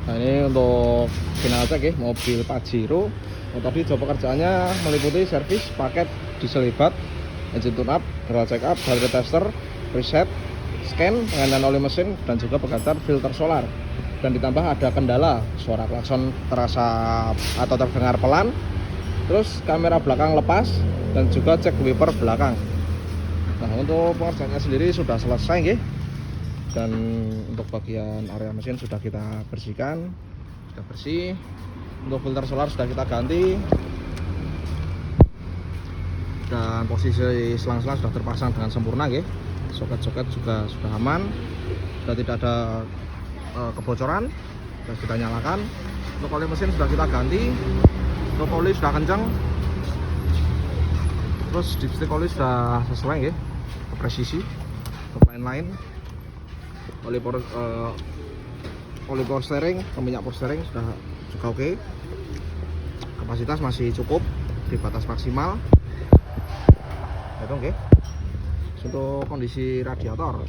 Nah ini untuk final check ya, mobil Pajero. Tadi job pekerjaannya meliputi servis, paket diesel hebat, engine tune up, throttle check up, battery tester, preset, scan, penggantian oli mesin, dan juga penggantian filter solar. Dan ditambah ada kendala, suara klakson terasa atau terdengar pelan, terus kamera belakang lepas, dan juga cek wiper belakang. Nah untuk pengerjaannya sendiri sudah selesai ya. Dan untuk bagian area mesin sudah kita bersihkan, sudah bersih. Untuk filter solar sudah kita ganti, dan posisi selang-selang sudah terpasang dengan sempurna ya. Soket-soket juga sudah aman, sudah tidak ada kebocoran. Sudah kita nyalakan. Untuk oli mesin sudah kita ganti, untuk oli sudah kencang, terus dipstick oli sudah sesuai ya, ke presisi. Untuk lain-lain, oli power steering, minyak power steering sudah juga oke. Kapasitas masih cukup di batas maksimal. Itu oke. Untuk kondisi radiator,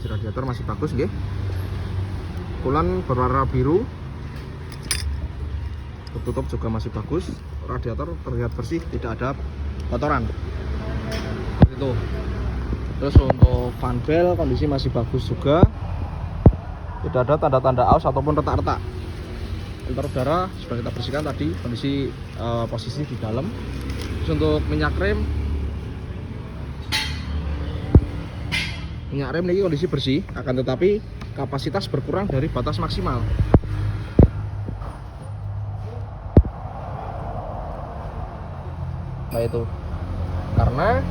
radiator masih bagus nggih. Kulan berwarna biru, tertutup juga masih bagus. Radiator terlihat bersih, tidak ada kotoran. Seperti itu. Terus untuk fan belt kondisi masih bagus juga, tidak ada tanda-tanda aus ataupun retak-retak. Filter udara sudah kita bersihkan tadi, kondisi posisi di dalam. Terus untuk minyak rem ini kondisi bersih, akan tetapi kapasitas berkurang dari batas maksimal. Nah itu karena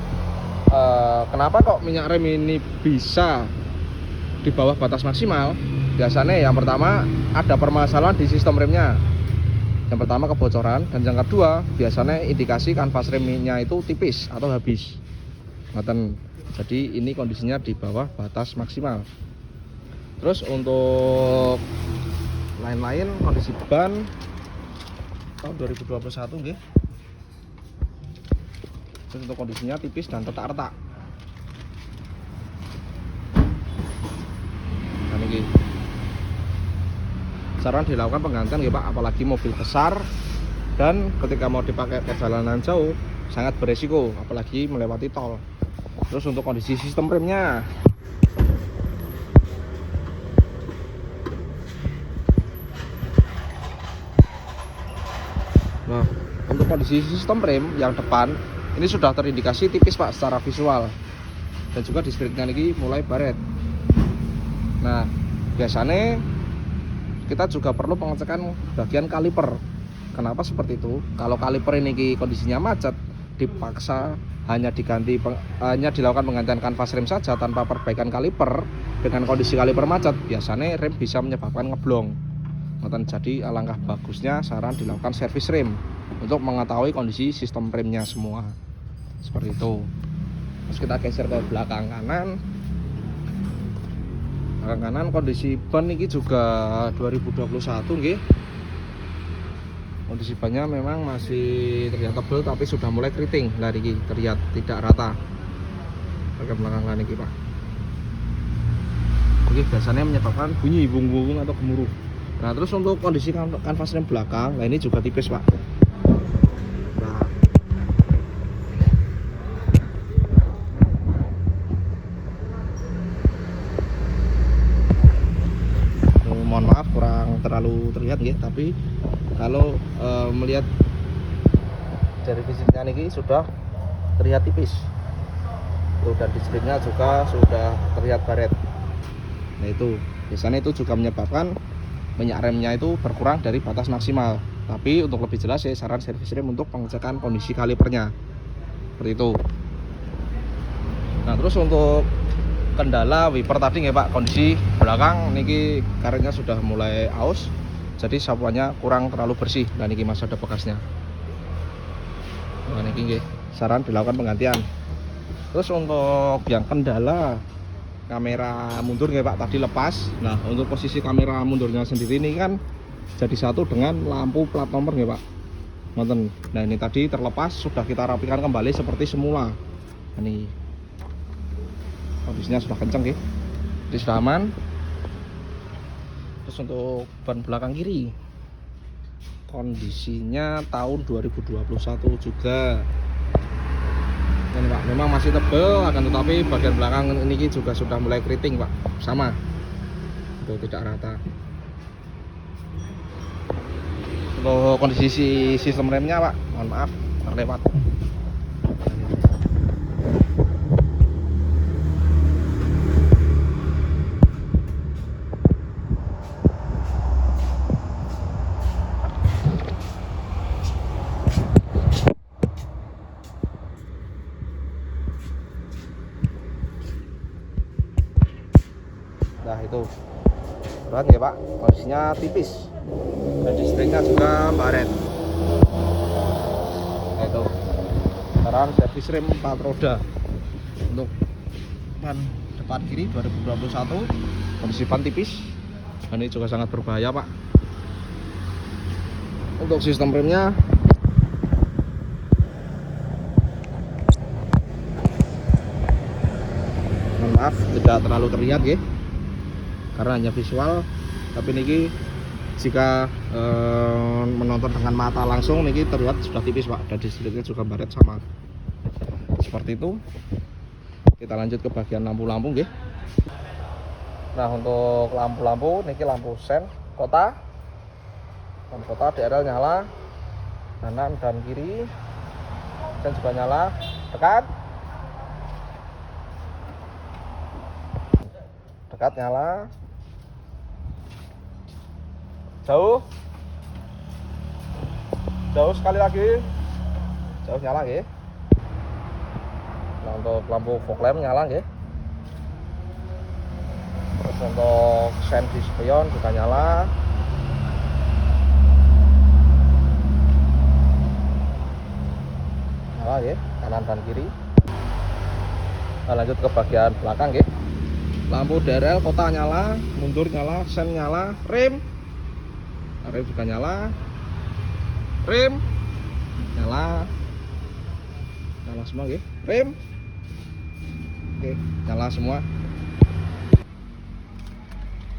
kenapa kok minyak rem ini bisa di bawah batas maksimal? Biasanya yang pertama ada permasalahan di sistem remnya. Yang pertama kebocoran, dan yang kedua biasanya indikasi kanvas remnya itu tipis atau habis. Jadi ini kondisinya di bawah batas maksimal. Terus untuk lain-lain, kondisi ban tahun 2021 nggih. Terus untuk kondisinya tipis dan retak-retak. Nah ini saran dilakukan penggantian ya Pak, apalagi mobil besar dan ketika mau dipakai perjalanan jauh sangat beresiko, apalagi melewati tol. Terus untuk kondisi sistem remnya, nah untuk kondisi sistem rem yang depan ini sudah terindikasi tipis Pak secara visual, dan juga dispritnya ini mulai baret. Nah biasanya kita juga perlu pengecekan bagian kaliper. Kenapa seperti itu? Kalau kaliper ini kondisinya macet, dipaksa hanya dilakukan penggantian kanvas rem saja tanpa perbaikan kaliper, dengan kondisi kaliper macet, biasanya rem bisa menyebabkan ngeblong. Jadi alangkah bagusnya saran dilakukan servis rem untuk mengetahui kondisi sistem remnya semua. Seperti itu. Terus kita geser ke belakang kanan. Kondisi ban ini juga 2021 nggih. Kondisi bannya memang masih terlihat tebal tapi sudah mulai keriting. Lah iki terlihat tidak rata. Bagian belakang kan iki, Pak. Oke, biasanya menyebabkan bunyi bung-bung atau gemuruh. Nah, terus untuk kondisi kanvas rem belakang, nah ini juga tipis, Pak. Mohon maaf kurang terlalu terlihat ya, tapi kalau melihat dari fisiknya ini sudah terlihat tipis. Tuh, dan displaynya juga sudah terlihat baret. Nah itu biasanya itu juga menyebabkan minyak remnya itu berkurang dari batas maksimal. Tapi untuk lebih jelas saya saran servis rem untuk pengecekan kondisi kalipernya. Seperti itu. Nah terus untuk kendala wiper tadi ya Pak, kondisi belakang niki karetnya sudah mulai aus, jadi sapuannya kurang terlalu bersih. Dan niki masih ada bekasnya. Nah niki nggih saran dilakukan penggantian. Terus untuk yang kendala kamera mundur ya Pak, tadi lepas. Nah untuk posisi kamera mundurnya sendiri ini kan jadi satu dengan lampu plat nomor ya Pak. Nah ini tadi terlepas, sudah kita rapikan kembali seperti semula. Ini kondisinya sudah kenceng ya. Ini sudah aman. Terus untuk ban belakang kiri, kondisinya tahun 2021 juga. Ini Pak, memang masih tebal, akan tetapi bagian belakang ini juga sudah mulai keriting Pak, sama, itu tidak rata. Untuk kondisi sistem remnya Pak, mohon maaf terlewat. Nah itu berat ya Pak, kondisinya tipis dan listriknya juga baret. Nah itu sekarang servis rem 4 roda untuk ban depan kiri 2021, kondisi ban tipis dan ini juga sangat berbahaya Pak. Untuk sistem remnya mohon maaf tidak terlalu terlihat ya, karena hanya visual, tapi niki jika menonton dengan mata langsung niki terlihat sudah tipis Pak, dan listriknya juga baret sama seperti itu. Kita lanjut ke bagian lampu-lampu nggih. Nah untuk lampu-lampu niki lampu sen kota, lampu kota DRL nyala kanan dan kiri, sen juga nyala, dekat nyala, jauh sekali lagi, jauh nyala nggih. Nah untuk lampu fog lamp nyala nggih. Terus untuk sen di spion juga nyala. Nyala nggih, kanan dan kiri. Nah, lanjut ke bagian belakang nggih. Lampu DRL kota nyala, mundur nyala, sen nyala, rem juga nyala, rem nyala semua nggih, rem oke nyala semua.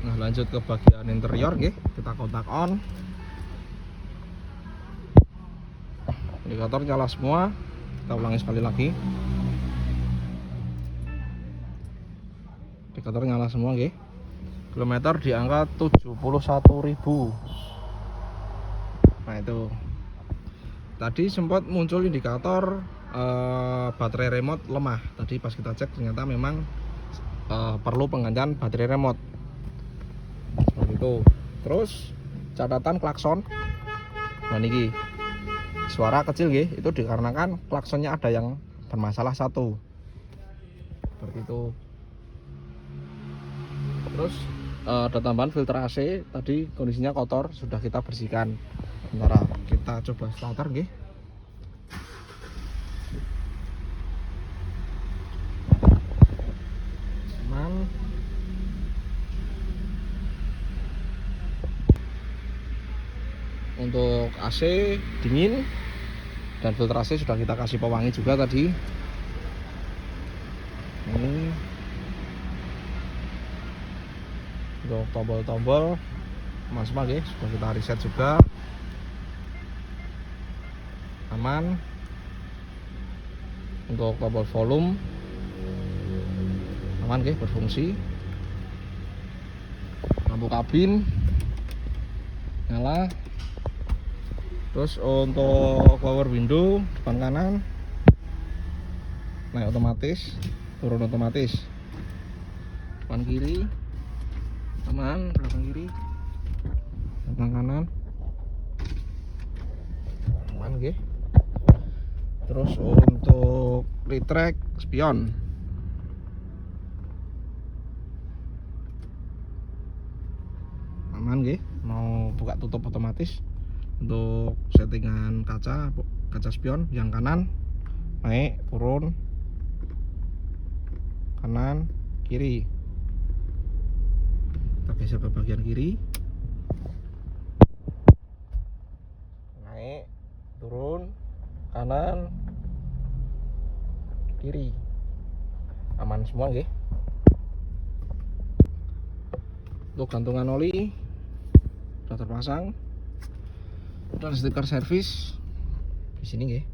Nah lanjut ke bagian interior nggih, kita kontak on, indikator nyala semua. Kita ulangi sekali lagi, indikator nyala semua nggih. Kilometer di angka 71.000. Nah itu tadi sempat muncul indikator baterai remote lemah. Tadi pas kita cek ternyata memang perlu penggantian baterai remote seperti itu. Terus catatan klakson, nah niki suara kecil nggih, itu dikarenakan klaksonnya ada yang bermasalah satu seperti itu. Terus ada tambahan filter AC, tadi kondisinya kotor, sudah kita bersihkan. Sementara kita coba starter nggih. Aman. Untuk AC dingin dan filter AC sudah kita kasih pewangi juga tadi. Ini untuk tombol-tombol aman semua guys, sudah kita reset juga, aman. Untuk tombol volume aman guys, berfungsi. Lampu kabin nyala. Terus untuk power window depan kanan naik otomatis, turun otomatis. Depan kiri aman, belakang kiri, belakang kanan aman nggih. Terus untuk retract spion aman nggih, mau buka tutup otomatis. Untuk settingan kaca spion yang kanan naik turun, kanan kiri. Kita geser ke bagian kiri, naik turun, kanan kiri, aman semua nggih. Untuk gantungan oli sudah terpasang dan stiker servis di sini nggih.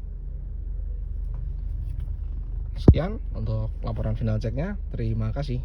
Sekian untuk laporan final ceknya. Terima kasih.